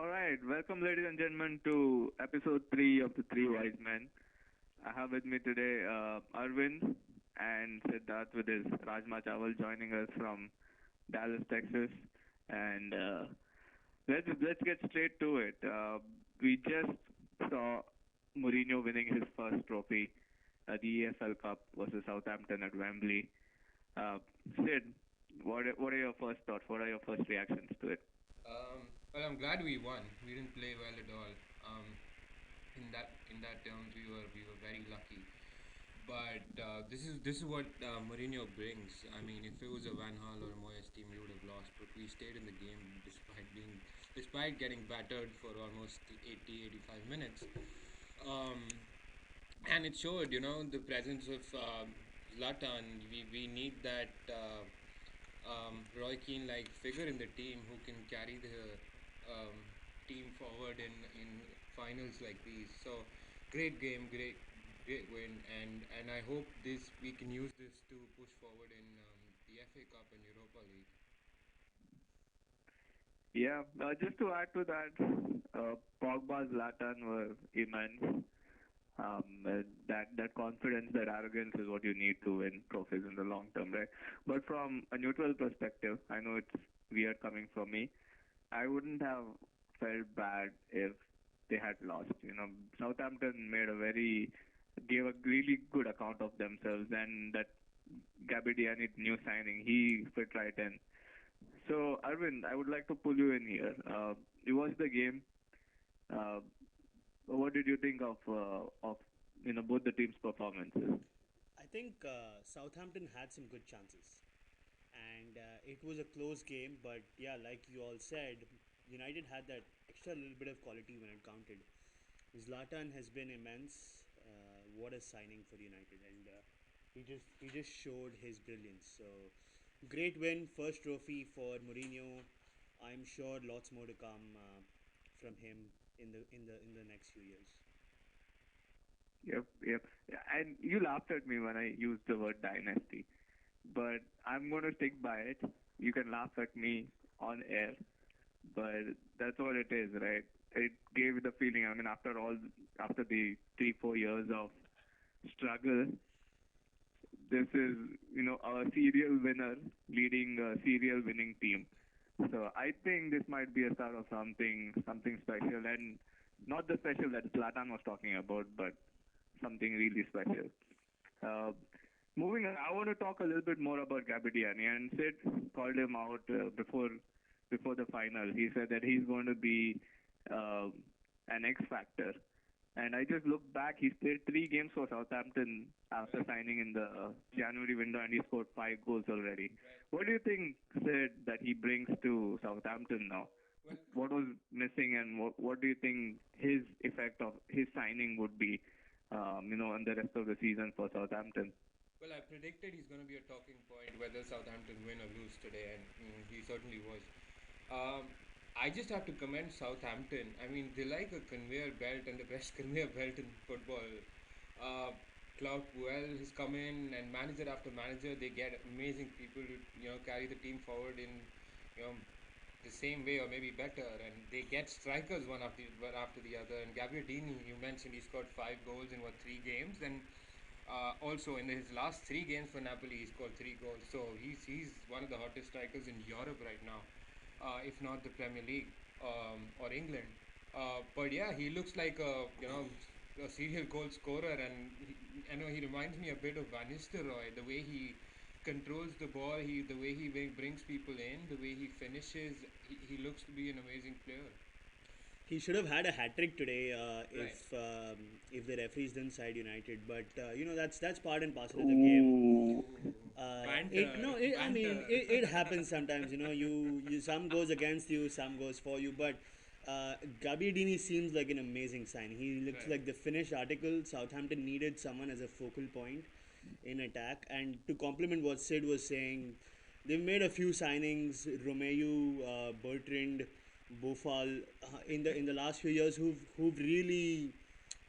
All right, welcome, ladies and gentlemen, to episode 3 of the Three Wise Men. I have with me today Arvind and Siddharth with his Rajma Chawal joining us from Dallas, Texas. And let's get straight to it. We just saw Mourinho winning his first trophy, the EFL Cup versus Southampton at Wembley. Uh, Sid, what are your first thoughts? What are your first reactions to it? Well, I'm glad we won. We didn't play well at all. Um, in that terms, we were very lucky. But this is what Mourinho brings. I mean, if it was a Van Gaal or a Moyes team, we would have lost. But we stayed in the game despite getting battered for almost 80, 85 minutes. Um, and it showed, the presence of Zlatan. We need that. Roy Keane like figure in the team who can carry the um, team forward in finals like these. So great game, great win, and I hope this we can use this to push forward in the FA Cup and Europa League. Yeah, just to add to that, Pogba, Zlatan were immense. That confidence, that arrogance is what you need to win trophies in the long term, right? But from a neutral perspective, I know it's weird coming from me. I wouldn't have felt bad if they had lost. Southampton gave a really good account of themselves, and that Gabbiadini new signing, he fit right in. So, Arvind, I would like to pull you in here. You watched the game. Uh, what did you think of both the teams' performances? I think Southampton had some good chances, and it was a close game. But yeah, like you all said, United had that extra little bit of quality when it counted. Zlatan has been immense. What a signing for United, and he just showed his brilliance. So great win, first trophy for Mourinho. I'm sure lots more to come from him in the next few years. Yep, yep. And you laughed at me when I used the word dynasty, but I'm going to stick by it. You can laugh at me on air, but that's what it is, right? It gave the feeling. I mean, after the 3-4 years of struggle, this is a serial winner leading a serial winning team. So I think this might be a start of something special, and not the special that Zlatan was talking about, but something really special. Uh, Moving on, I want to talk a little bit more about Gabbiadini. And Sid called him out before the final. He said that he's going to be uh, an X factor. And I just looked back. He's played 3 games for Southampton after signing in the January window, and he scored 5 goals already. Right. What do you think, Sid, that he brings to Southampton now? Well, What was missing, and what do you think his effect of his signing would be, on the rest of the season for Southampton? Well, I predicted he's going to be a talking point whether Southampton win or lose today, and he certainly was. Um, I just have to commend Southampton. I mean, they like a conveyor belt and the best conveyor belt in football. Uh, Claude Puel has come in, and manager after manager, they get amazing people to carry the team forward in you know the same way or maybe better, and they get strikers one after the other. And Gabbiadini, you mentioned he scored 5 goals in what 3 games, and also in his last 3 games for Napoli, he scored 3 goals. So he's one of the hottest strikers in Europe right now, if not the Premier League or England. But yeah, he looks like a serial goal scorer, and I know he reminds me a bit of Van Nistelrooy. The way he controls the ball, the way he brings people in, the way he finishes. He looks to be an amazing player. He should have had a hat trick today Right. if the referees didn't side United. But that's part and parcel of the game. Ooh. It Banter, no, it, I mean banter. it happens sometimes. You some goes against you, some goes for you. But Gabbiadini seems like an amazing sign. He looks Right. like the finished article. Southampton needed someone as a focal point in attack. And to complement what Sid was saying, they've made a few signings: Romeu, Bertrand, Bofal, in the last few years who've really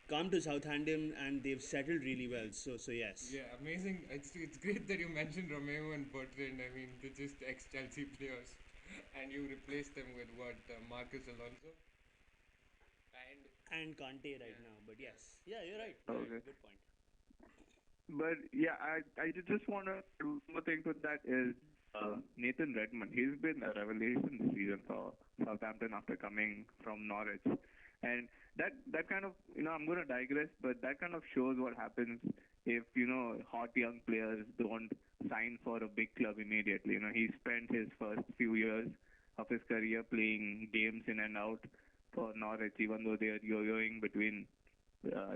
come to Southampton and they've settled really well. So yes. Yeah, amazing. It's great that you mentioned Romeo and Bertrand. I mean, they're just ex Chelsea players, and you replaced them with what Marcus Alonso. and Kante right Yeah, now. But yeah, yes, yeah, you're right. right. You're right. Okay. Good point. But yeah, I just want to add one more thing to that is Nathan Redmond. He's been a revelation this season for Southampton after coming from Norwich, and that kind of, I'm going to digress, but that kind of shows what happens if hot young players don't sign for a big club immediately. He spent his first few years of his career playing games in and out for Norwich, even though they are yo-yoing between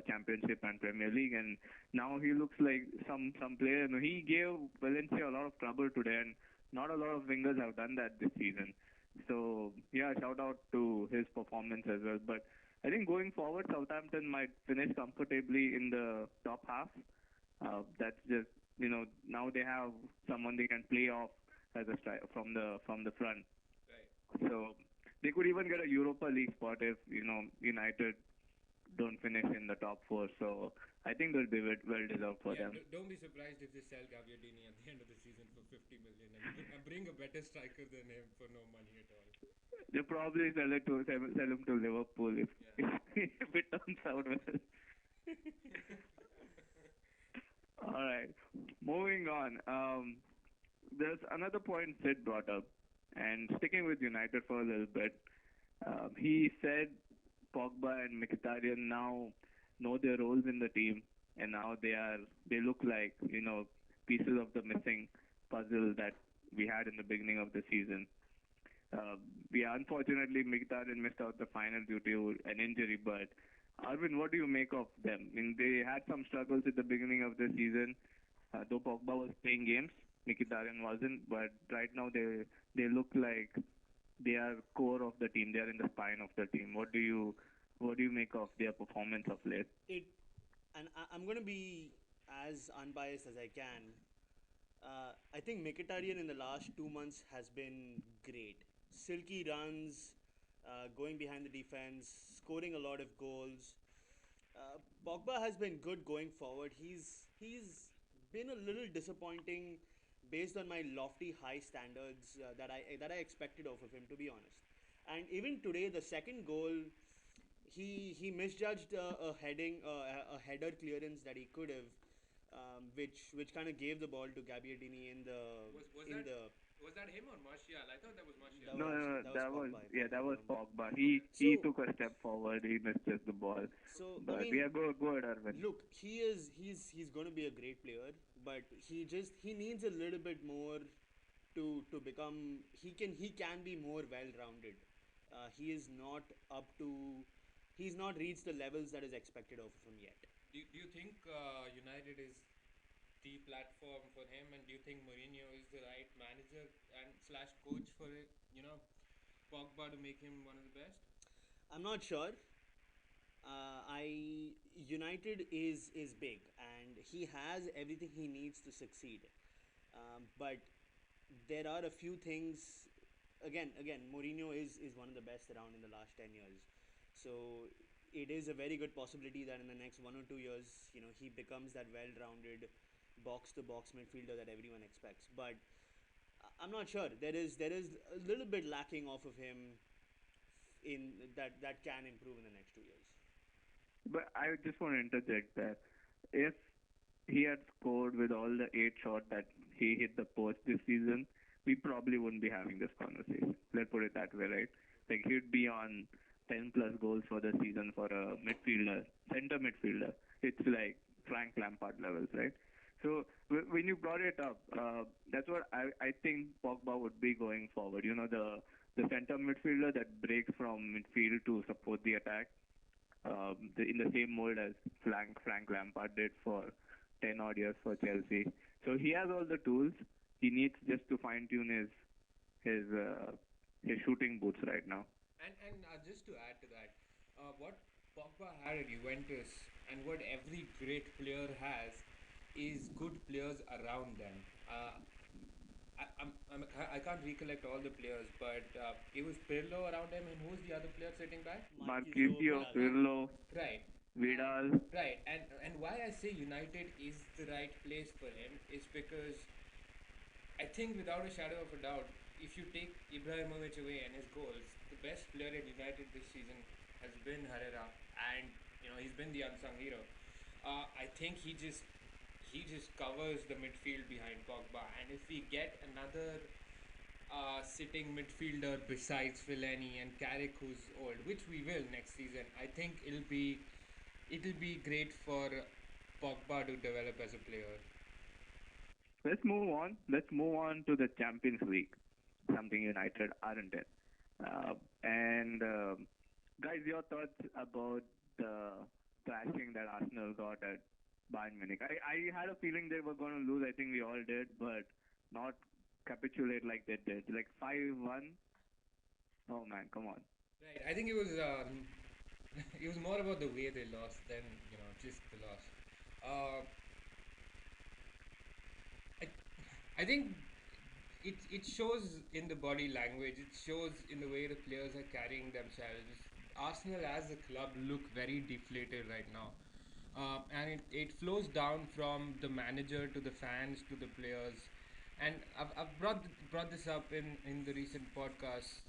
Championship and Premier League, and now he looks like some player. He gave Valencia a lot of trouble today, and not a lot of wingers have done that this season. So yeah, shout out to his performance as well. But I think going forward, Southampton might finish comfortably in the top half. That's just now they have someone they can play off as a from the front. Right. So they could even get a Europa League spot if United don't finish in the top four. So I think they'll be well deserved for Yeah, them. don't be surprised if they sell Gabbiadini at the end of the season for 50 million and bring a better striker than him for no money at all. They probably sell him to Liverpool if Yeah. if it turns out well. All right, moving on. There's another point Sid brought up, and sticking with United for a little bit. He said Pogba and Mkhitaryan now know their roles in the team, and now they look like pieces of the missing puzzle that we had in the beginning of the season. Uh, yeah, unfortunately, Mkhitaryan missed out the final due to an injury. But Arvind, what do you make of them? I mean, they had some struggles at the beginning of the season. Though Pogba was playing games, Mkhitaryan wasn't. But right now, they look like they are core of the team. They are in the spine of the team. What do you make of their performance of late? It, and I'm gonna be as unbiased as I can. I think Mkhitaryan in the last 2 months has been great. Silky runs, going behind the defense, scoring a lot of goals. Pogba has been good going forward. He's been a little disappointing based on my lofty high standards that I expected of him, to be honest. And even today, the second goal, he misjudged a header clearance that he could have, which kind of gave the ball to Gabbiadini Was was in that the was that him or Martial? I thought that was that Martial. No, was no, no, that was that was Pogba, if yeah, I'm that not was wrong. Pogba. He Okay. he So took a step forward. He missed the ball. so I But mean, yeah, go ahead, Arvind. look, he's going to be a great player, but he needs a little bit more to become. He can be more well rounded. He is not up to. He's not reached the levels that is expected of him yet. Do you think United is the platform for him, and do you think Mourinho is the right manager and slash coach for it? Pogba to make him one of the best. I'm not sure. I United is big and he has everything he needs to succeed. But there are a few things. Again, Mourinho is one of the best around in the last 10 years. So it is a very good possibility that in the next 1 or 2 years, he becomes that well-rounded box-to-box midfielder that everyone expects. But I'm not sure. There is a little bit lacking off of him in that can improve in the next 2 years. But I just want to interject that if he had scored with all the 8 shots that he hit the post this season, we probably wouldn't be having this conversation. Let's put it that way, right? Like he'd be on 10 plus goals for the season for a midfielder, center midfielder. It's like Frank Lampard levels, right? So when you brought it up, that's what I think Pogba would be going forward. The center midfielder that breaks from midfield to support the attack, in the same mold as Frank Lampard did for 10 odd years for Chelsea. So he has all the tools. He needs just to fine tune his uh, his shooting boots right now. And just to add to that, what Pogba had at Juventus and what every great player has is good players around them. I can't recollect all the players, but it was Pirlo around him, and who's the other player sitting back? Marquisio Marquisio, Vidal. Pirlo, Right. Vidal. Right. And why I say United is the right place for him is because I think without a shadow of a doubt, if you take Ibrahimovic away and his goals, the best player at United this season has been Herrera, and he's been the unsung hero. I think he just covers the midfield behind Pogba, and if we get another sitting midfielder besides Fellaini and Carrick, who's old, which we will next season, I think it'll be great for Pogba to develop as a player. Let's move on. Let's move on to the Champions League, something United aren't in. And guys, your thoughts about the thrashing that Arsenal got at Bayern Munich? I had a feeling they were going to lose. I think we all did, but not capitulate like they did. Like 5-1. Oh man, come on. Right. I think it was it was more about the way they lost than just the loss. Uh, I I think it shows in the body language. It shows in the way the players are carrying themselves. Arsenal as a club look very deflated right now, and it flows down from the manager to the fans to the players. And I've brought this up in the recent podcast.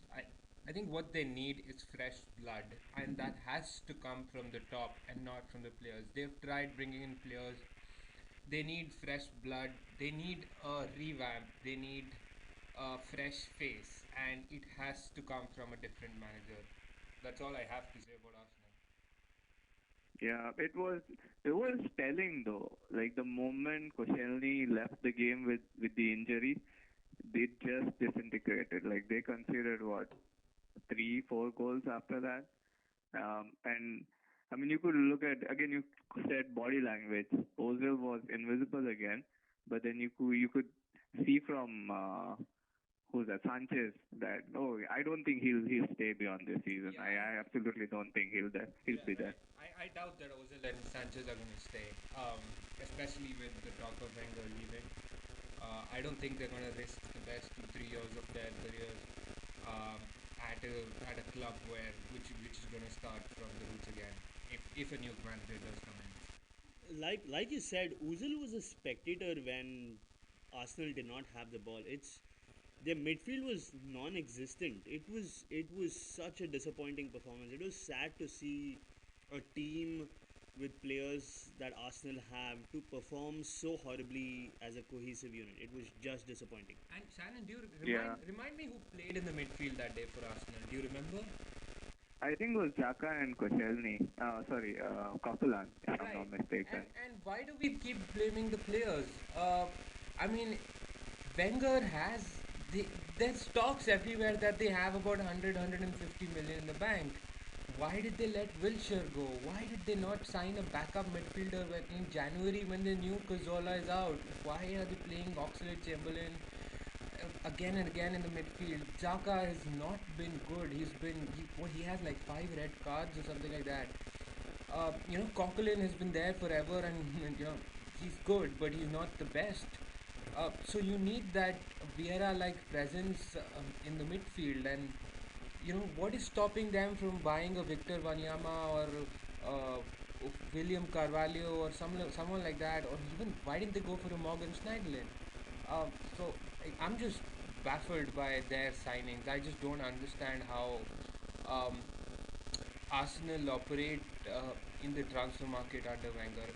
I think what they need is fresh blood, and that has to come from the top and not from the players. They've tried bringing in players. They need fresh blood. They need a revamp. They need a fresh face, and it has to come from a different manager. That's all I have to say about Arsenal. Yeah, it was telling though. Like the moment Koscielny left the game with the injury, they just disintegrated. Like they considered what 3, 4 goals after that. And I mean, you could look at again. You said body language. Ozil was invisible again, but then you could see from who's that Sanchez that no, I don't think he'll stay beyond this season. Yeah, I absolutely don't think he'll be there. right. I doubt that Ozil and Sanchez are going to stay, especially with the talk of Wenger leaving. I don't think they're going to risk the best 2 3 years of their careers um, at a club which is going to start from the roots again. If a new manager does come in. Like you said, Uzil was a spectator when Arsenal did not have the ball. It's their midfield was non-existent. It was such a disappointing performance. It was sad to see a team with players that Arsenal have to perform so horribly as a cohesive unit. It was just disappointing. And Shannon, do you Yeah, remind me who played in the midfield that day for Arsenal? Do you remember? I think it was Xhaka and Koscielny. Sorry, Coquelin, if I'm Right. not mistaken. And why do we keep blaming the players? I mean, Wenger has the there's talks everywhere that they have about 100 million in the bank. Why did they let Wilshire go? Why did they not sign a backup midfielder in January when they knew Cazorla is out? Why are they playing Oxlade Chamberlain again and again in the midfield? Xhaka has not been good. He has like 5 red cards or something like that. Coquelin has been there forever, and he's good, but he's not the best. So you need that Vieira-like presence in the midfield, and what is stopping them from buying a Victor Wanyama or uh, William Carvalho or someone like that, or even why didn't they go for a Morgan Schneiderlin? So I'm just baffled by their signings. I just don't understand how um, Arsenal operate in the transfer market under Wenger.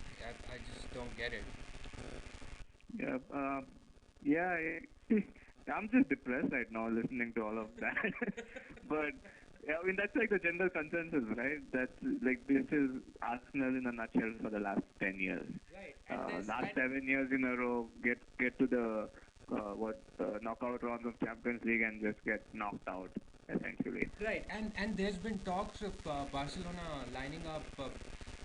I just don't get it. Yeah, yeah. I'm just depressed right now listening to all of that. But yeah, I mean that's like the general consensus, right? That's like this is Arsenal in a nutshell for the last 10 years. Right, and there's Last and 7 years in a row, get to the knockout rounds of Champions League and just get knocked out essentially. right, and there's been talks of Barcelona lining up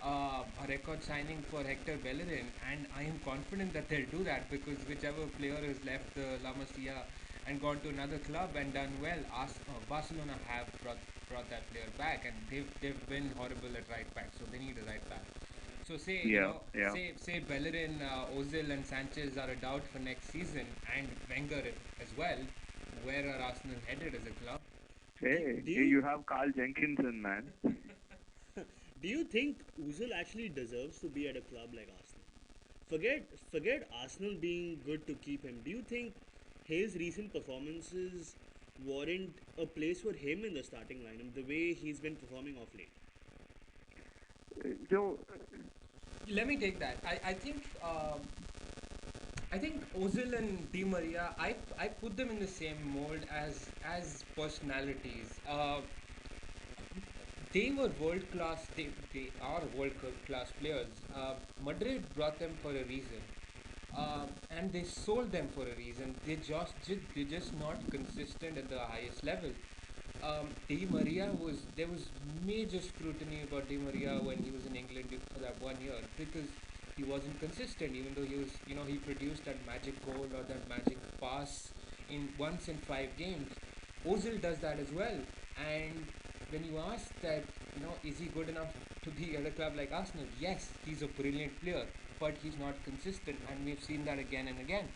a record signing for Hector Bellerin, and I am confident that they'll do that because whichever player has left La Masia and gone to another club and done well, Barcelona have brought that player back, and they've been horrible at right back, so they need a right back. So say Yeah, yeah. say Bellerin, Ozil, and Sanchez are a doubt for next season, and Wenger as well. Where are Arsenal headed as a club? Do, Hey, do you you have Carl Jenkinson, man. do you think Uzil actually deserves to be at a club like Arsenal? Forget Arsenal being good to keep him. Do you think his recent performances warrant a place for him in the starting lineup the way he's been performing off late. So, Let me take that. I think Ozil and Di Maria, I put them in the same mold as personalities. They were world class. They are world class players. Madrid brought them for a reason, and they sold them for a reason. They're just not consistent at the highest level. Di Maria was there was major scrutiny about Di Maria when he was in England for that 1 year because he wasn't consistent. Even though he produced that magic goal or that magic pass in once in 5 games. Ozil does that as well, and when you ask that, is he good enough to be at a club like Arsenal? Yes, he's a brilliant player, but he's not consistent, and we've seen that again and again.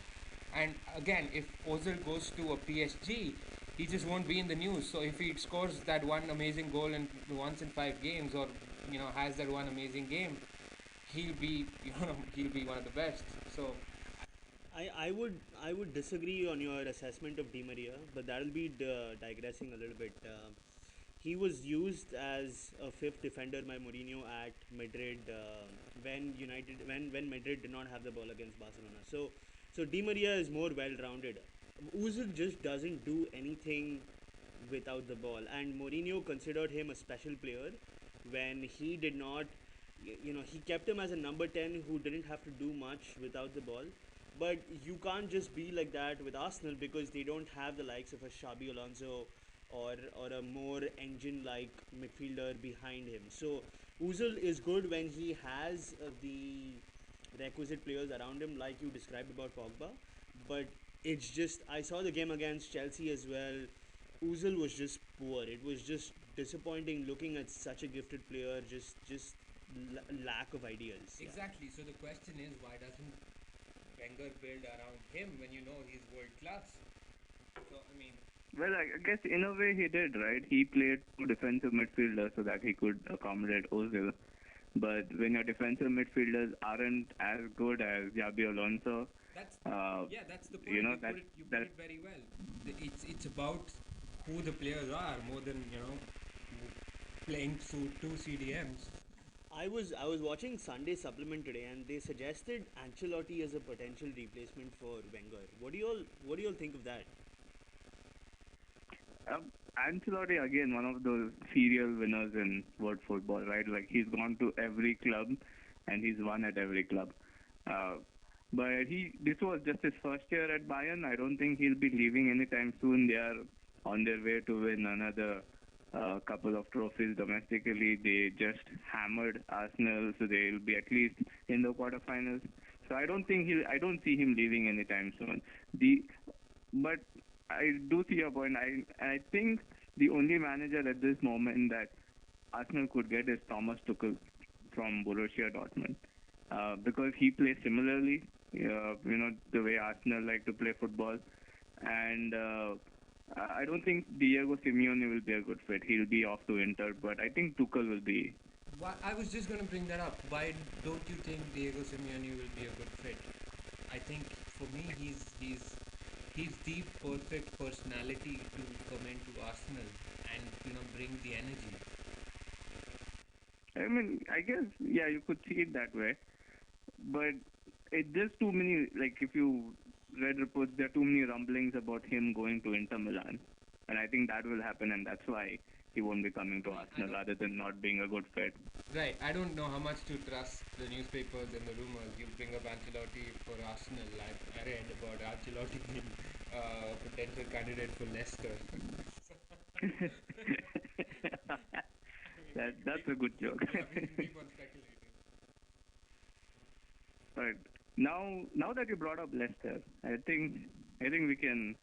And again, if Ozil goes to a PSG, he just won't be in the news. So if he scores that one amazing goal in once in 5 games, or has that one amazing game, he'll be he'll be one of the best. So I would disagree on your assessment of Di Maria, but that'll be digressing a little bit. He was used as a fifth defender by Mourinho at Madrid when Madrid did not have the ball against Barcelona. So Di Maria is more well-rounded. Ozil just doesn't do anything without the ball, and Mourinho considered him a special player when he did not. He kept him as a number 10 who didn't have to do much without the ball. But you can't just be like that with Arsenal because they don't have the likes of a Xabi Alonso or a more engine-like midfielder behind him. So Ozil is good when he has the requisite players around him, like you described about Pogba. But it's just I saw the game against Chelsea as well. Ozil was just poor. It was just disappointing looking at such a gifted player. Just lack of ideas. Yeah. exactly. So the question is, why doesn't Wenger build around him when he's world class? So I mean, well, I guess in a way he did, right? He played two defensive midfielders so that he could accommodate Ozil. But when your defensive midfielders aren't as good as Xabi Alonso, That's uh, yeah, that's the you point. know You put that it very well. It's about who the players are more than playing through two CDMs. I was watching Sunday Supplement today, and they suggested Ancelotti as a potential replacement for Wenger. What do you all think of that? Ancelotti again one of those serial winners in world football, right? Like he's gone to every club and he's won at every club. Uh, but this was just his first year at Bayern. I don't think he'll be leaving anytime soon. They are on their way to win another couple of trophies domestically. They just hammered Arsenal, so they'll be at least in the quarterfinals. So I don't see him leaving anytime soon. The but I do see your point. I think the only manager at this moment that Arsenal could get is Thomas Tuchel from Borussia Dortmund, because he plays similarly. The way Arsenal like to play football, and I don't think Diego Simeone will be a good fit. He'll be off to Inter, but I think Tuchel will be. Why, I was just going to bring that up. Why don't you think Diego Simeone will be a good fit? I think for me, he's the perfect personality to come into Arsenal and bring the energy. I mean, I guess yeah, you could see it that way, but it's just too many. Like if you read reports, there are too many rumblings about him going to Inter Milan, and I think that will happen, and that's why he won't be coming to I mean, I Arsenal don't. rather than not being a good fit. Right, I don't know how much to trust the newspapers and the rumors. You bring up Ancelotti for Arsenal. I read about Ancelotti being a potential candidate for Leicester. I mean, That's a good joke. yeah, we can keep on speculating. But now that you brought up Leicester, I think we can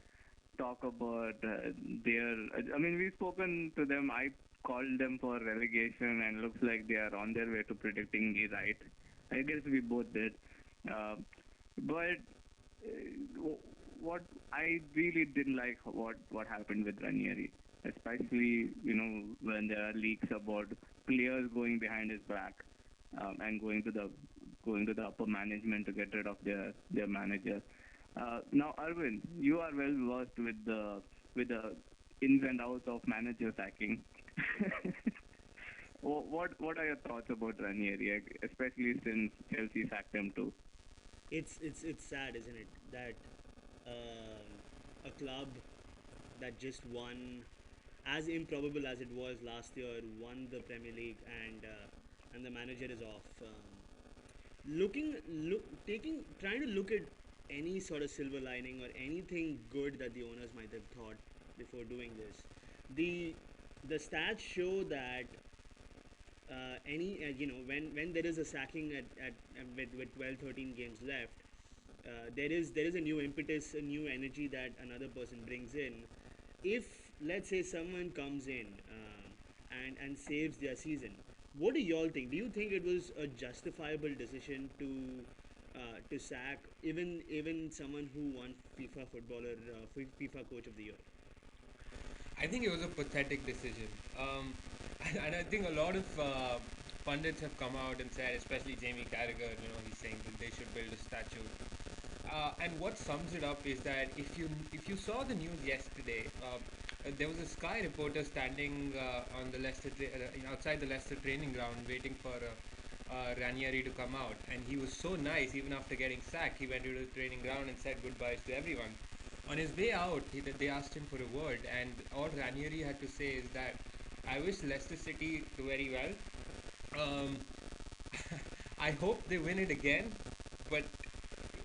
talk about their. I mean, we've spoken to them. I called them for relegation, and looks like they are on their way to predicting me right. I guess we both did. Uh, but what I really didn't like what happened with Ranieri, especially when there are leaks about players going behind his back, and going to the upper management to get rid of their manager. Now, Arvind, you are well versed with the ins and outs of manager sacking. What are your thoughts about Ranieri, especially since Chelsea sacked him too? It's sad, isn't it, that a club that just won, as improbable as it was last year, won the Premier League, and the manager is off. Trying to look at any sort of silver lining or anything good that the owners might have thought before doing this. The the stats show that any when there is a sacking with 12 13 games left, there is a new impetus, a new energy that another person brings in. If, let's say, someone comes in and saves their season, what do y'all think? Do you think it was a justifiable decision to sack even someone who won FIFA Coach of the Year? I think it was a pathetic decision. And I think a lot of pundits have come out and said, especially Jamie Carragher, he's saying that they should build a statue. And what sums it up is that if you saw the news yesterday, there was a Sky reporter standing on the outside the Leicester training ground, waiting for Ranieri to come out, and he was so nice. Even after getting sacked, he went to the training ground and said goodbyes to everyone. On his way out, they asked him for a word, and all Ranieri had to say is that I wish Leicester City do very well. Um, I hope they win it again, but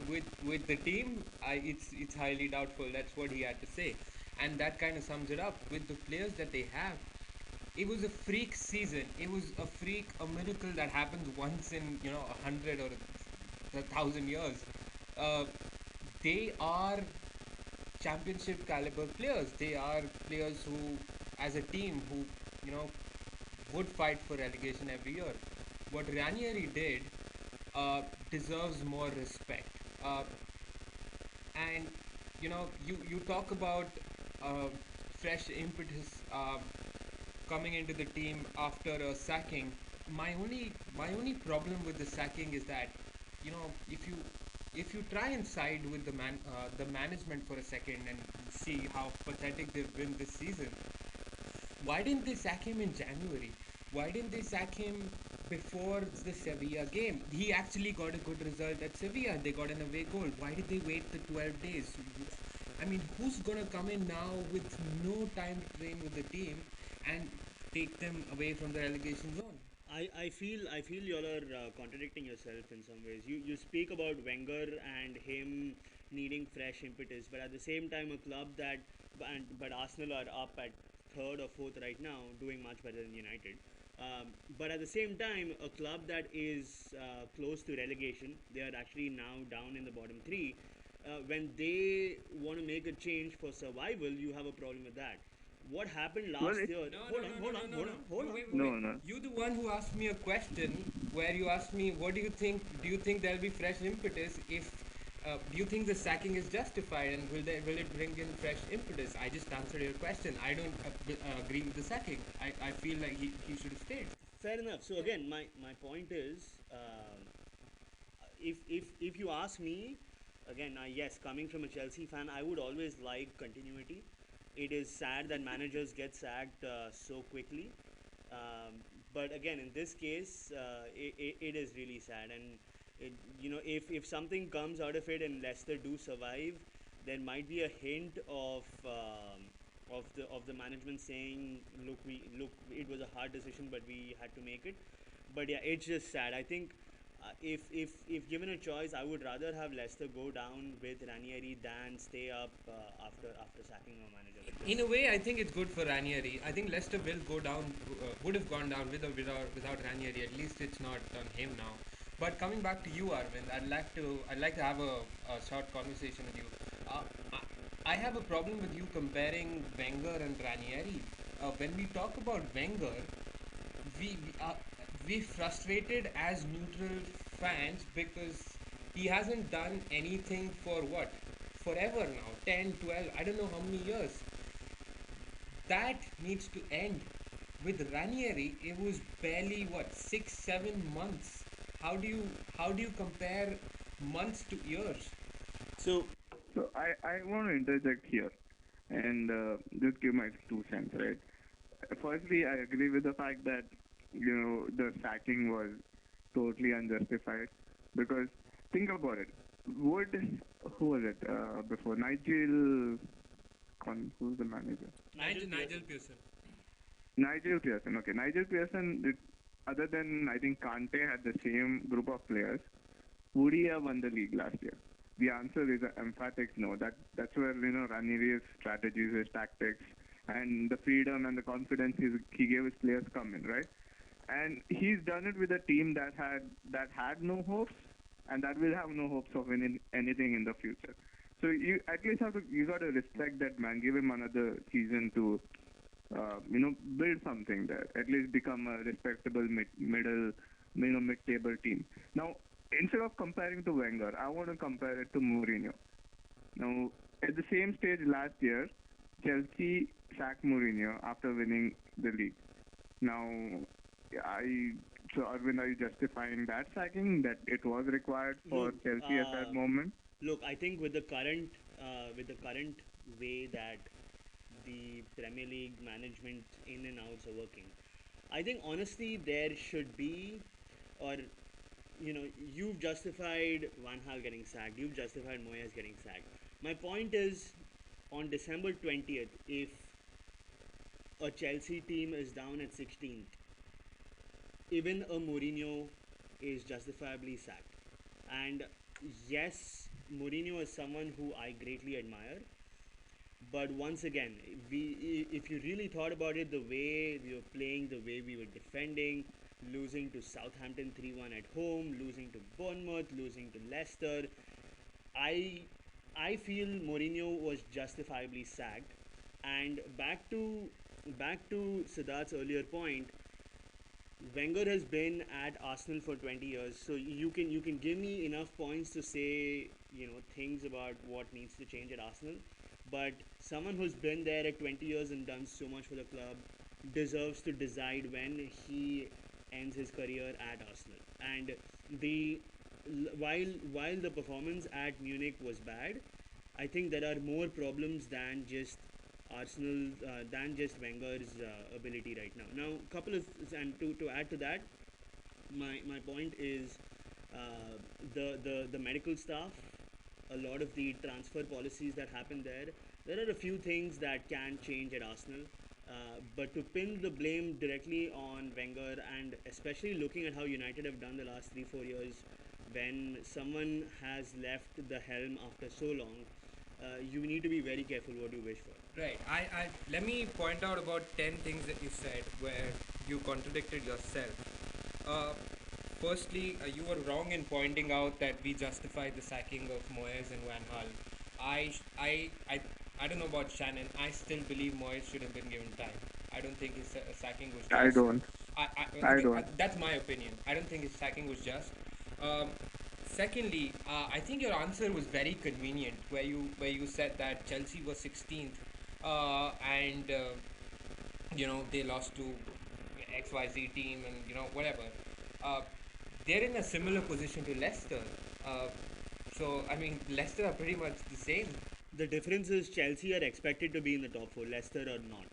with the team, it's highly doubtful. That's what he had to say, and that kind of sums it up. With the players that they have, it was a freak season. It was a miracle that happens once in 100 or 1,000 years. Uh, they are championship caliber players. They are players who, as a team, who you know would fight for relegation every year. What Ranieri did deserves more respect. And you talk about uh, fresh impetus coming into the team after a sacking. My only problem with the sacking is that if you try and side with the management for a second and see how pathetic they've been this season, why didn't they sack him in January? Why didn't they sack him before the Sevilla game? He actually got a good result at Sevilla. They got an away goal. Why did they wait the 12 days? I mean, who's going to come in now with no time to train with the team and take them away from the relegation zone? I feel y'all are contradicting yourself in some ways. You speak about Wenger and him needing fresh impetus, but at the same time, a club that but Arsenal are up at third or fourth right now, doing much better than United. But at the same time, a club that is close to relegation, they are actually now down in the bottom three. When they want to make a change for survival, you have a problem with that. What happened Well, last it year? No, no, Hold no, on, no, hold on, no, no, hold no. on, hold on, Wait, wait, hold on. wait. no, no. You the one who asked me a question where you asked me, what do you think? Do you think there'll be fresh impetus if? Do you think the sacking is justified and will it bring in fresh impetus? I just answered your question. I don't agree with the sacking. I feel like he should have stayed. Fair enough. So again, my point is, if you ask me, again, yes, coming from a Chelsea fan, I would always like continuity. It is sad that managers get sacked so quickly, um, but again, in this case, it is really sad. And if something comes out of it and Leicester do survive, there might be a hint of the management saying, look, it was a hard decision, but we had to make it. But yeah, it's just sad. I think if given a choice, I would rather have Leicester go down with Ranieri than stay up after sacking a manager like In this. a way, I think it's good for Ranieri. I think Leicester will go down, would have gone down with or without Ranieri. At least it's not on him now. But coming back to you, Arvind, I'd like to have a short conversation with you. Uh, I have a problem with you comparing Wenger and Ranieri. When we talk about Wenger, we we frustrated as neutral fans because he hasn't done anything for what, forever now, 10, 12, I don't know how many years. That needs to end. With Ranieri, it was barely what, 6, 7 months. How do you compare months to years? So So I want to interject here. and just give my 2 cents, right? Firstly, I agree with the fact that the sacking was totally unjustified because think about it. Would who was it before Nigel? Who's the manager? Nigel Nigel Pearson. Pearson. Nigel Pearson. Okay, Nigel Pearson. Other than I think Kante had the same group of players, would he have won the league last year? The answer is an emphatic no. That's where Ranieri's strategies, his tactics, and the freedom and the confidence he gave his players come in, right? And he's done it with a team that had no hopes and that will have no hopes of winning anything in the future. So you at least you got to respect that man. Give him another season to build something there. At least become a respectable mid-table team. Now, instead of comparing to Wenger, I want to compare it to Mourinho. Now, at the same stage last year, Chelsea sacked Mourinho after winning the league. Now, I so Arvind, are you justifying that sacking that it was required for Look, Chelsea at that moment? look. I think with the current way that the Premier League management in and outs are working, I think honestly there should be, or you've justified Van Gaal getting sacked, you've justified Moyes getting sacked. My point is, on December 20th, if a Chelsea team is down at 16th, even a Mourinho is justifiably sacked. And yes, Mourinho is someone who I greatly admire. But once again, if you really thought about it, the way we were playing, the way we were defending, losing to Southampton 3-1 at home, losing to Bournemouth, losing to Leicester, I I feel Mourinho was justifiably sacked. And back to Siddharth's earlier point, Wenger has been at Arsenal for 20 years, so you can give me enough points to say things about what needs to change at Arsenal, but someone who's been there at 20 years and done so much for the club deserves to decide when he ends his career at Arsenal. And the while the performance at Munich was bad, I think there are more problems than just Arsenal than just Wenger's ability right now. Now, couple of and to add to that, my point is the medical staff, a lot of the transfer policies that happen there. There are a few things that can change at Arsenal, but to pin the blame directly on Wenger, and especially looking at how United have done the last 3-4 years, when someone has left the helm after so long, you need to be very careful what you wish for. Right. I let me point out about 10 things that you said where you contradicted yourself. Uh, Firstly, you were wrong in pointing out that we justified the sacking of Moyes and Van Gaal. I, sh- I don't know about Shannon. I still believe Moyes should have been given time. I don't think his sacking was I just. don't. I Okay, don't. that's my opinion. I don't think his sacking was just. Um, Secondly, I think your answer was very convenient, where you said that Chelsea was 16th, and they lost to XYZ team and whatever. Uh, they're in a similar position to Leicester. Uh, so I mean, Leicester are pretty much the same. The difference is Chelsea are expected to be in the top four, Leicester are not.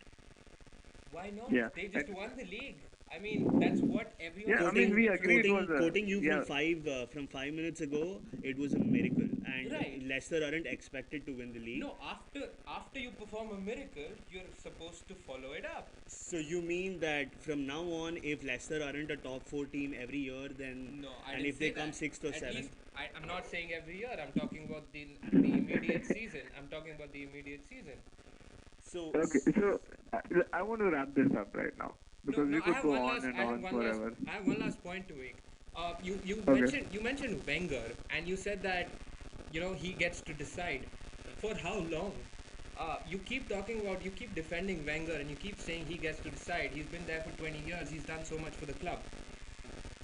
Why not? Yeah. They just won the league. I mean, that's what everyone Yeah. is I mean, Quoting we expected from agree it them. was a quoting you yeah. from 5 minutes ago, it was a miracle, and Right. Leicester aren't expected to win the league. No, after you perform a miracle, you're supposed to follow it up. So you mean that from now on, if Leicester aren't a top four team every year, then No, I and didn't if they say come that. sixth or At least seventh, I'm not saying every year. I'm talking about the immediate season. I'm talking about the immediate season. so Okay. So I want to wrap this up right now No, because no. we could go on and on forever. I have one last point to make. You Okay. mentioned Wenger, and you said that he gets to decide for how long. You keep defending Wenger, and you keep saying he gets to decide. He's been there for 20 years. He's done so much for the club.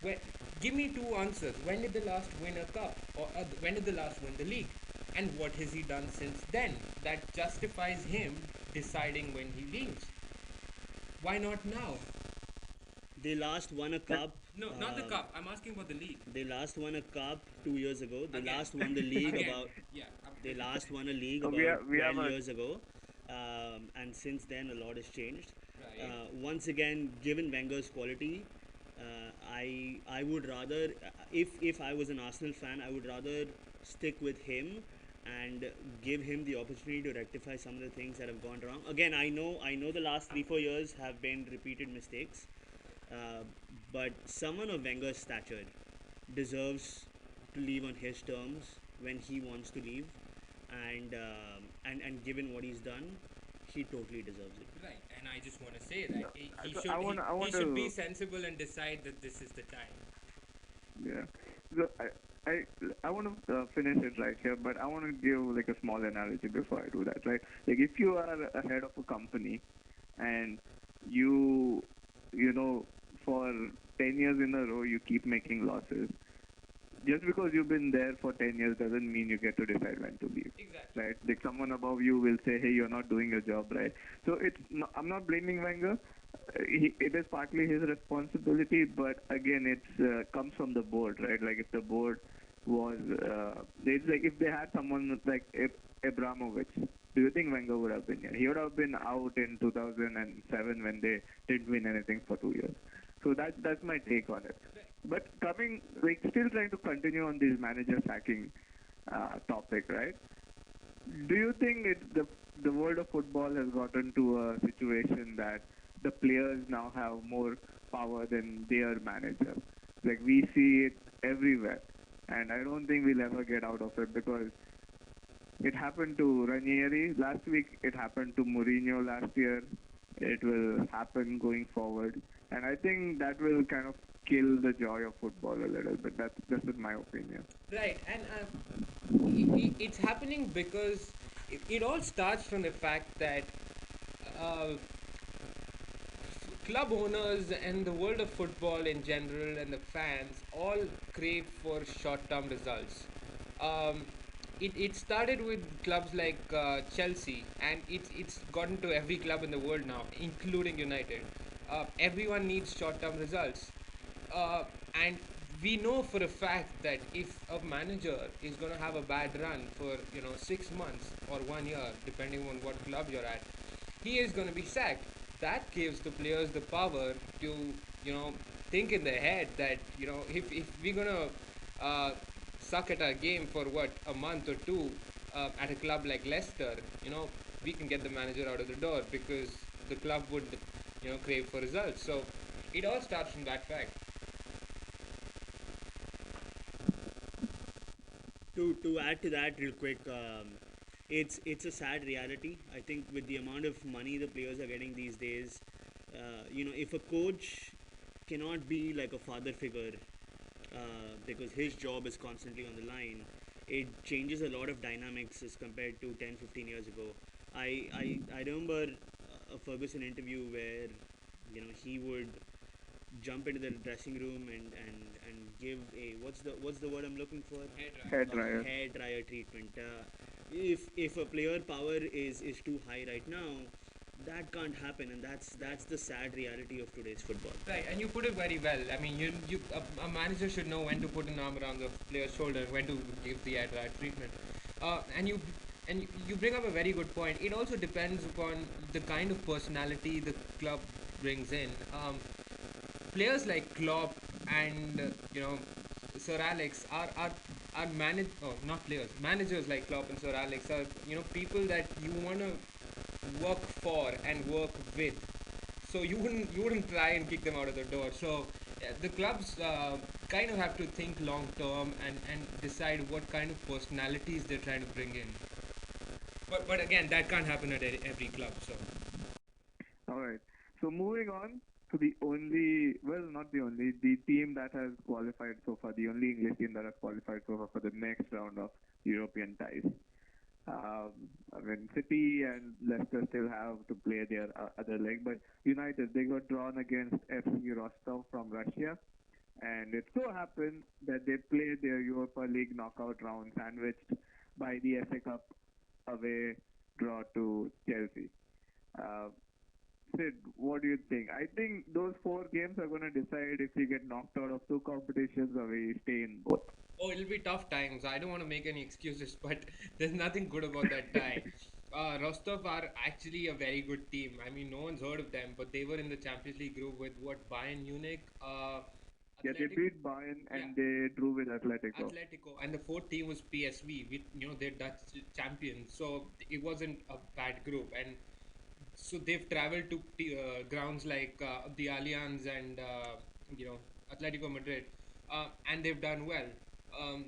When, Give me two answers. When did the last win a cup, or when did the last win the league, and what has he done since then that justifies him deciding when he leaves? Why not now? they last won a Yeah. cup. No, not the cup. I'm asking about the league. They last won a cup 2 years ago. They Again, last won the league again, about yeah. They last won a league We about have we have 12 a years ago. and since then a lot has changed. Right. Once again, given Wenger's quality, I would rather, if I was an Arsenal fan, I would rather stick with him and give him the opportunity to rectify some of the things that have gone wrong. Again, I know the last 3-4 years have been repeated mistakes, uh, but someone of Wenger's stature deserves to leave on his terms when he wants to leave, and given what he's done, he totally deserves it. Right, and I just want to say that he So should I he want should be to, sensible and decide that this is the time. yeah. So I, I want to finish it right here, but I want to give like a small analogy before I do that, right? Like if you are a head of a company and you, you know, for 10 years in a row you keep making losses, just because you've been there for 10 years doesn't mean you get to decide when to leave, Exactly. right? Like someone above you will say, hey, you're not doing your job right. So I'm not blaming Wenger. It is partly his responsibility, but again, it comes from the board, right? Like if the board was, it's like if they had someone like Abramovich, do you think Wenger would have been here? He would have been out in 2007 when they didn't win anything for 2 years. So that's my take on it. But coming, like, still trying to continue on this manager sacking topic, right? Do you think the world of football has gotten to a situation that the players now have more power than their manager? Like we see it everywhere, and I don't think we'll ever get out of it because it happened to Ranieri last week. It happened to Mourinho last year. It will happen going forward, and I think that will kind of kill the joy of football a little bit. That's just my opinion. Right, and it's happening because it all starts from the fact that uh, club owners and the world of football in general and the fans all crave for short-term results. Um, it started with clubs like Chelsea, and it's gotten to every club in the world now, including United. Everyone needs short-term results, uh, and we know for a fact that if a manager is going to have a bad run for 6 months or 1 year, depending on what club you're at, he is going to be sacked. That gives the players the power to think in their head that if we're going to suck at our game for what, a month or two, at a club like Leicester, we can get the manager out of the door because the club would crave for results. So it all starts from that fact. To add to that real quick, it's a sad reality. I think with the amount of money the players are getting these days, if a coach cannot be like a father figure, because his job is constantly on the line, it changes a lot of dynamics as compared to 10, 15 years ago. I remember a Ferguson interview where he would jump into the dressing room and give a, what's the word I'm looking for, Head right. Head a dryer. hair dryer treatment. If a player power is too high right now, that can't happen, and that's the sad reality of today's football. Right, and you put it very well. I mean, a manager should know when to put an arm around the player's shoulder, when to give the ad treatment. And you bring up a very good point. It also depends upon the kind of personality the club brings in. Players like Klopp and Sir Alex are manage oh not players, managers like Klopp and Sir Alex are people that you want to work for and work with. So you wouldn't try and kick them out of the door. So yeah, the clubs kind of have to think long term and decide what kind of personalities they're trying to bring in. But again, that can't happen at every club. So All right. So moving on to the only, well, not the only, the team that has qualified so far, the only English team that has qualified so far for the next round of European ties. Um, I mean, City and Leicester still have to play their other leg, but United, they got drawn against FC Rostov from Russia, and it so happened that they played their Europa League knockout round sandwiched by the FA Cup away draw to Chelsea. Uh, Sid, what do you think? I think those four games are going to decide if we get knocked out of two competitions or we stay in both. it'll be tough times. I don't want to make any excuses, but there's nothing good about that tie. Rostov are actually a very good team. I mean, no one's heard of them, but they were in the Champions League group with what, Bayern Munich, Yeah, they Athletic, beat Bayern yeah, and they drew with Atletico. Atletico, and the fourth team was PSV, with they're Dutch champions. So it wasn't a bad group, and so they've traveled to grounds like the Allianz and Atletico Madrid, and they've done well. Um,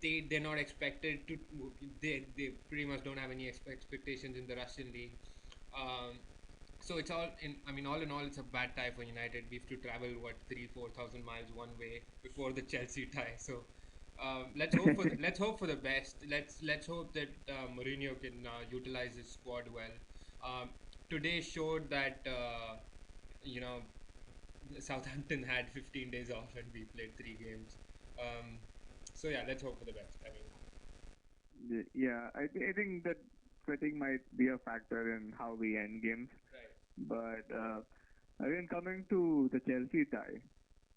they're not expected to. They pretty much don't have any expectations in the Russian league. Um, so it's all in. I mean, all in all, it's a bad tie for United. We have to travel what 3,000-4,000 miles one way before the Chelsea tie. So let's hope for the best. Let's hope that Mourinho can utilize his squad well. Um, Today showed that you know Southampton had 15 days off and we played three games. Um, so yeah, let's hope for the best. I mean, Yeah, I think that fatigue might be a factor in how we end games. right. But again, coming to the Chelsea tie,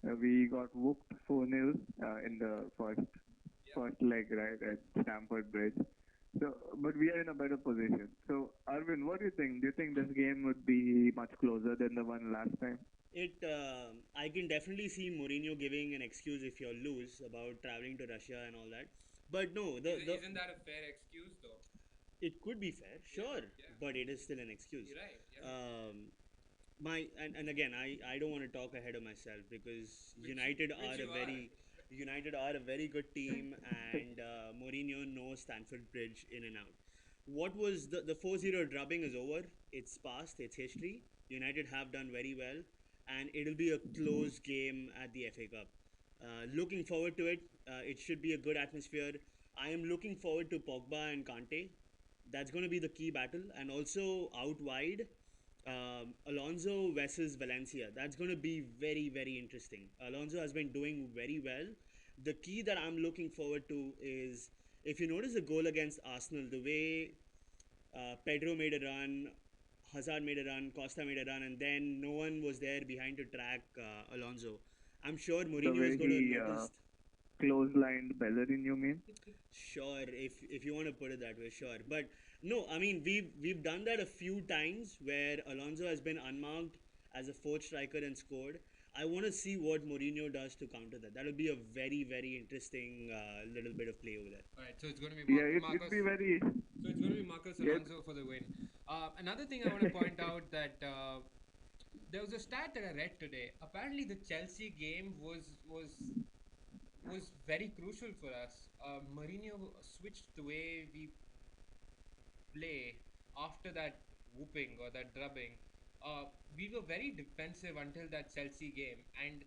we got whooped 4-0 in the first leg, right, at Stamford Bridge. So, but we are in a better position. So, Arvind, what do you think? Do you think this game would be much closer than the one last time? I can definitely see Mourinho giving an excuse if you lose about traveling to Russia and all that. But no, Isn't that a fair excuse though? it could be fair, Yeah, sure, yeah. but it is still an excuse. You're right. You're right. Um, and again, I don't want to talk ahead of myself because Which you are. United are a very good team, and Mourinho knows Stanford Bridge in and out. What was the 4-0 drubbing is over. It's past. It's history. United have done very well, and it'll be a close game at the FA Cup. Looking forward to it. It should be a good atmosphere. I am looking forward to Pogba and Kante. That's going to be the key battle, and also out wide, Alonso versus Valencia. That's going to be very, very interesting. Alonso has been doing very well. The key that I'm looking forward to is if you notice the goal against Arsenal, the way Pedro made a run, Hazard made a run, Costa made a run, and then no one was there behind to track Alonso. I'm sure The Mourinho is way going to he notice. close-lined Bellerin, you mean? Sure, if you want to put it that way, sure. But no, I mean we've done that a few times where Alonso has been unmarked as a fourth striker and scored. I want to see what Mourinho does to counter that. That'll be a very very interesting little bit of play over there. All right. So it's going to be Yeah, it'd Marcos. be very. So it's going to be Marcos Yeah, Alonso for the win. Another thing I want to point out that there was a stat that I read today. Apparently, the Chelsea game was very crucial for us. Mourinho switched the way we play after that whooping or that drubbing. We were very defensive until that Chelsea game, and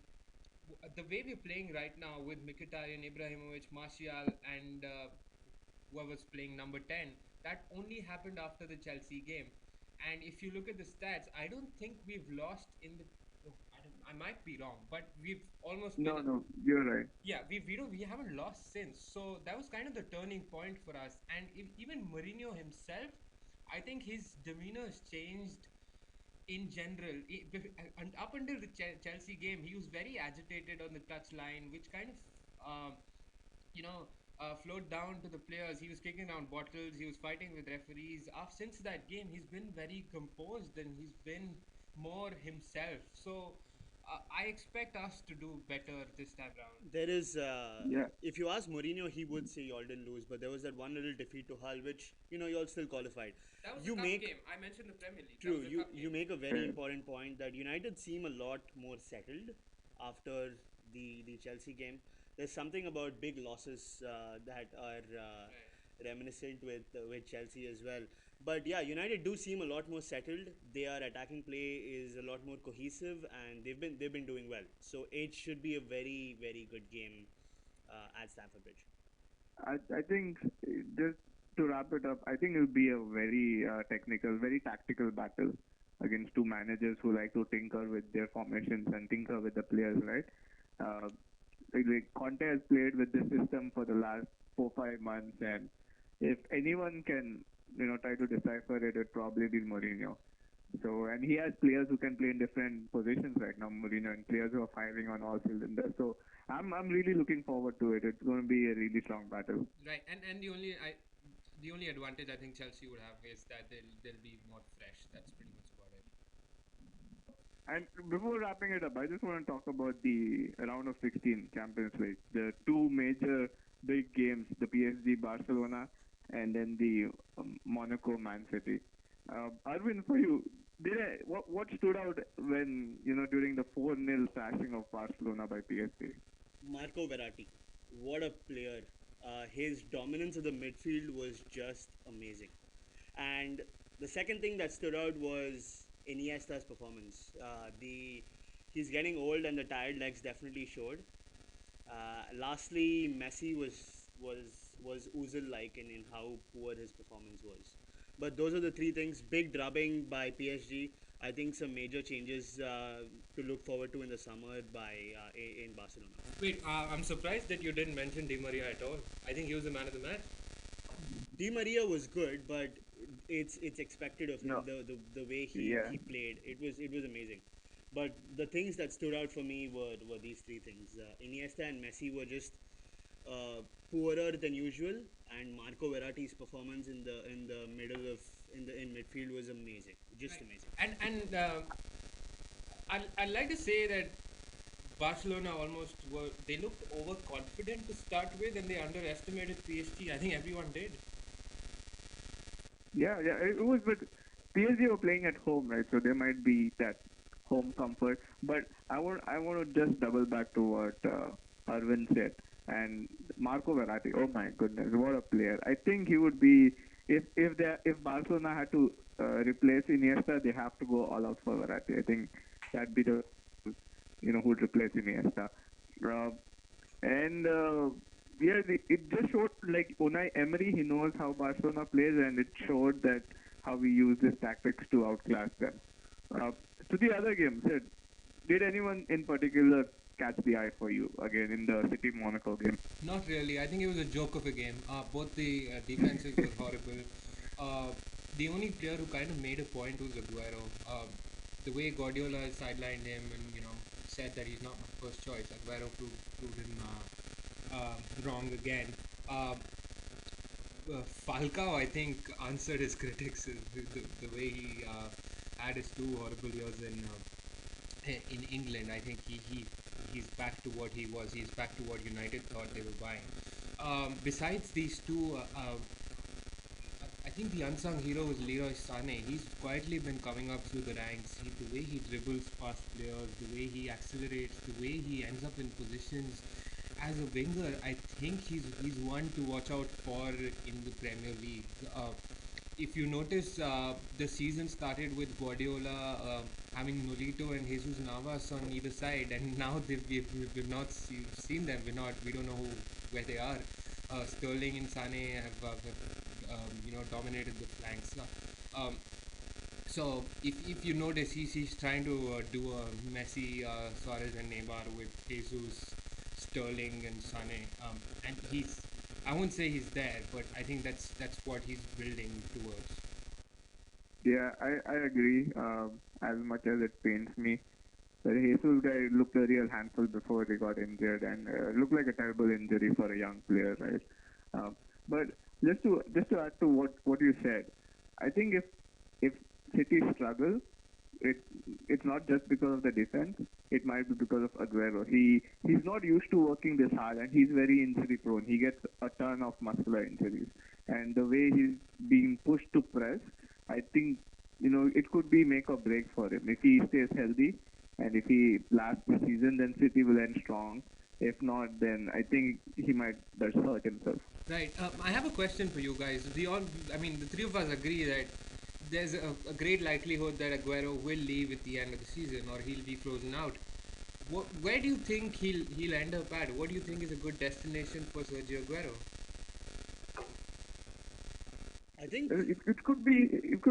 the way we're playing right now with Mkhitaryan, Ibrahimovic, Martial, and whoever's playing number 10, that only happened after the Chelsea game. And if you look at the stats, I don't think we've lost in the. Oh, I might be wrong, but we've almost been. no, no, you're right. Yeah, we haven't lost since. So that was kind of the turning point for us. And even Mourinho himself, I think his demeanor has changed in general. And up until the Chelsea game, he was very agitated on the touch line, which kind of um, you know, flowed down to the players. He was kicking down bottles. He was fighting with referees. Since that game, he's been very composed and he's been more himself. So I expect us to do better this time round. There is, Yeah, if you ask Mourinho, he would say y'all didn't lose, but there was that one little defeat to Hull, which y'all still qualified. That was a You cup make game. I mentioned the Premier League. That True, was a cup you game. make a very yeah. important point that United seem a lot more settled after the Chelsea game. There's something about big losses that are Right. reminiscent with Chelsea as well. But yeah, United do seem a lot more settled. Their attacking play is a lot more cohesive, and they've been doing well. So it should be a very very good game at Stamford Bridge. I think just to wrap it up, I think it'll be a very technical, very tactical battle against two managers who like to tinker with their formations and tinker with the players, right? Uh, Conte has played with this system for the last 4 5 months, and if anyone can, try to decipher it, it'd probably be Mourinho. So, and he has players who can play in different positions right now, Mourinho, and players who are firing on all cylinders. So, I'm really looking forward to it. It's going to be a really strong battle. Right. And the only The only advantage I think Chelsea would have is that they'll be more fresh. That's pretty much about it. And before wrapping it up, I just want to talk about the round of 16 Champions League. The two major big games, the PSG Barcelona and then the Monaco Man City. Arvind, for you, what stood out when, during the 4-0 thrashing of Barcelona by PSG? Marco Verratti, what a player! His dominance of the midfield was just amazing. And the second thing that stood out was Iniesta's performance. The He's getting old, and the tired legs definitely showed. Lastly, Messi was Ozil like in how poor his performance was. But those are the three things. Big drubbing by PSG. I think some major changes to look forward to in the summer in Barcelona. Wait, I'm surprised that you didn't mention Di Maria at all. I think he was the man of the match. Di Maria was good, but it's expected of him No, the way yeah, he played. It was amazing. But the things that stood out for me were these three things. Iniesta and Messi were just poorer than usual, and Marco Verratti's performance in the middle of in midfield was amazing, just Right. amazing. And I'd like to say that Barcelona almost were they looked overconfident to start with, and they underestimated PSG. I think everyone did. yeah. It was, but PSG were playing at home, right? So there might be that home comfort. But I want to just double back to what Arvind said and Marco Verratti. Oh my goodness, what a player! I think he would be if Barcelona had to replace Iniesta, they have to go all out for Verratti. I think that'd be the who'd replace Iniesta. Uh, and yeah, it just showed like Unai Emery, he knows how Barcelona plays, and it showed that how we use his tactics to outclass them. Uh, to the other games, did anyone in particular catch the eye for you again in the City Monaco game? Not really. I think it was a joke of a game. Both the defenses were horrible. Uh, the only player who kind of made a point was Aguero. The way Guardiola sidelined him and said that he's not my first choice, Aguero proved him wrong again. Um Falcao, I think, answered his critics the way he had his two horrible years in England. I think he's back to what he was. He's back to what United thought they were buying. Besides these two, I think the unsung hero was Leroy Sané. He's quietly been coming up through the ranks. The way he dribbles past players, the way he accelerates, the way he ends up in positions as a winger. I think he's one to watch out for in the Premier League. If you notice, the season started with Guardiola having Nolito and Jesus Navas on either side, and now we've not seen them. We don't know where they are. Sterling and Sane have dominated the flanks. Um, so if you notice, he's trying to do a Messi, Suarez, and Neymar with Jesus, Sterling, and Sane. And he's I won't say he's there, but I think that's what he's building towards. Yeah, I agree. As much as it pains me, the Jesus guy looked a real handful before he got injured, and looked like a terrible injury for a young player, right? Um, but just to add to what you said, I think if City struggle, it it's not just because of the defense. It might be because of Aguero. He's not used to working this hard, and he's very injury prone. He gets a ton of muscular injuries, and the way he's being pushed to press, I think it could be make or break for him. If he stays healthy, and if he lasts the season, then City will end strong. If not, then I think he might just hurt himself. Right. I have a question for you guys. I mean, the three of us agree that there's a great likelihood that Aguero will leave at the end of the season, or he'll be frozen out. Where do you think he'll end up at? What do you think is a good destination for Sergio Aguero? I think It could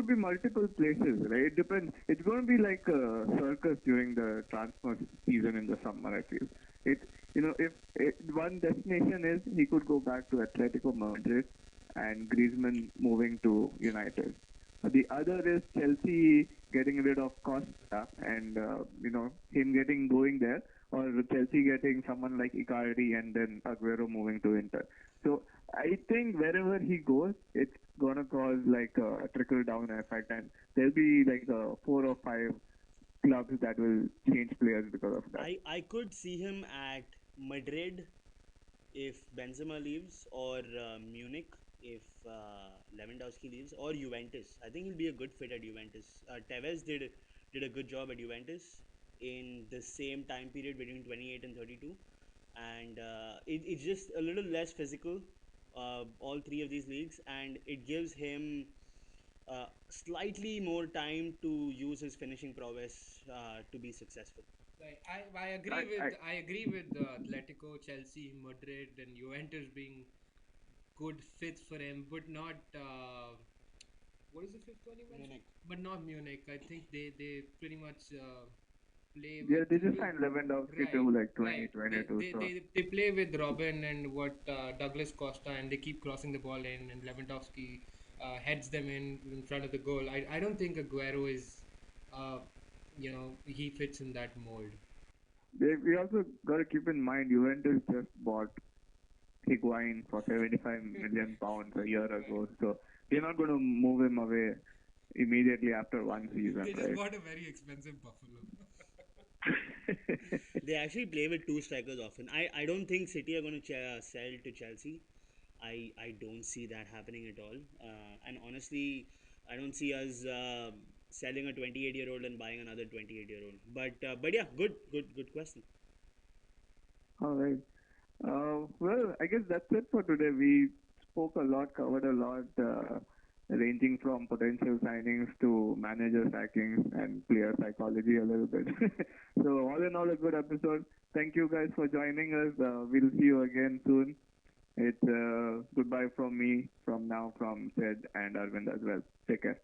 be multiple places, right? It depends. It's going to be like a circus during the transfer season in the summer. I feel it. If one destination is he could go back to Atletico Madrid, and Griezmann moving to United. The other is Chelsea getting rid of Costa and him getting going there. or Chelsea getting someone like Icardi and then Aguero moving to Inter. So I think wherever he goes, it's gonna cause like a trickle down effect, and there'll be like 4 or 5 clubs that will change players because of that. I could see him at Madrid if Benzema leaves, or Munich if Lewandowski leaves, or Juventus. I think he'll be a good fit at Juventus. Tevez did a good job at Juventus in the same time period between 28 and 32, and it's just a little less physical. All three of these leagues, and it gives him slightly more time to use his finishing prowess to be successful. Right. I agree I with Atletico, Chelsea, Madrid, and Juventus being good fits for him, but not what is the fifth one you mentioned? Munich. But not Munich. I think they pretty much play Yeah, they just with signed Lewandowski right, to like right. They, 2022. they So they they play with Robin and what Douglas Costa, and they keep crossing the ball in, and Lewandowski heads them in front of the goal. I don't think Aguero is, uh, he fits in that mold. we also got to keep in mind Juventus just bought Higuain for 75 million pounds a year Right. ago. So they're not going to move him away immediately after one season, They just right? bought a very expensive Buffalo. They actually play with two strikers often. I don't think City are going to sell to Chelsea. I don't see that happening at all. And honestly, I don't see us selling a 28-year-old and buying another 28-year-old. But yeah, good question. All right. Well, I guess that's it for today. We spoke a lot, covered a lot, ranging from potential signings to manager sackings and player psychology a little bit. So all in all, a good episode. Thank you guys for joining us. We'll see you again soon. It's goodbye from me from now, from Sid and Arvind as well. Take care.